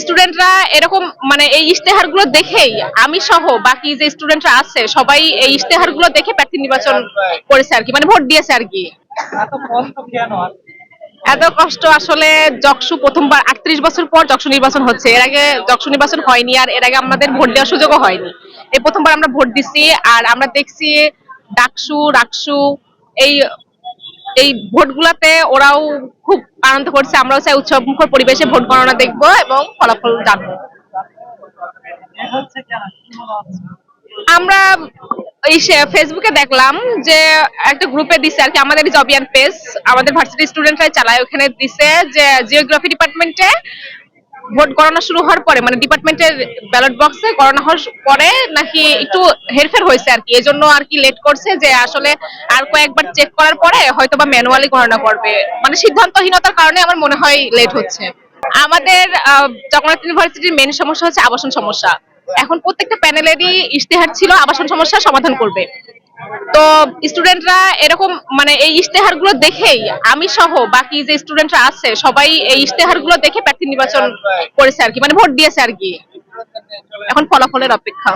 স্টুডেন্টরা এরকম মানে এই ইশতেহারগুলো দেখেই আমি সহ বাকি যে স্টুডেন্টরা আছে সবাই এই ইশতেহারগুলো দেখে প্রার্থী নির্বাচন করেছে আর কি, মানে ভোট দিয়েছে আর কি। এত কষ্ট আসলে যকসু প্রথমবার 38 বছর পর যকসু নির্বাচন হচ্ছে, এর আগে যকসু নির্বাচন হয়নি, আর এর আগে আমাদের ভোট দেওয়ার সুযোগও হয়নি। এই প্রথমবার আমরা ভোট দিচ্ছি, আর আমরা দেখছি ডাকসু রাকসু এই এই ভোটগুলাতে ওরাও খুব আনন্দ করছে, আমরাও চাই উৎসব মুখর পরিবেশে ভোট গণনা দেখবো এবং ফলাফল জানবো। আমরা এই ফেসবুকে দেখলাম যে একটা গ্রুপে দিছে আর কি, আমাদের জবিয়ান পেজ, আমাদের ভার্সিটি স্টুডেন্টরাই চালায়, ওখানে দিছে যে জিওগ্রাফি ডিপার্টমেন্টে ভোট গণনা শুরু হওয়ার পরে মানে ডিপার্টমেন্টের ব্যালট বক্সে গণনা হওয়ার পরে নাকি একটু হেরফের হয়েছে আর কি, এজন্য আর কি লেট করছে, যে আসলে আর কয়েকবার চেক করার পরে হয়তো বা ম্যানুয়ালি গণনা করবে, মানে সিদ্ধান্তহীনতার কারণে আমার মনে হয় লেট হচ্ছে। আমাদের জগন্নাথ ইউনিভার্সিটির মেন সমস্যা হচ্ছে আবাসন সমস্যা। এখন প্রত্যেকটা প্যানেলেরই ইশতেহার ছিল আবাসন সমস্যা সমাধান করবে। তো স্টুডেন্টরা এরকম মানে এই ইশতেহারগুলো দেখেই আমি সহ বাকি যে স্টুডেন্টরা আছে সবাই এই ইশতেহারগুলো দেখে প্রার্থী নির্বাচন করেছে আর কি, মানে ভোট দিয়েছে আর কি। এখন ফলাফলের অপেক্ষা।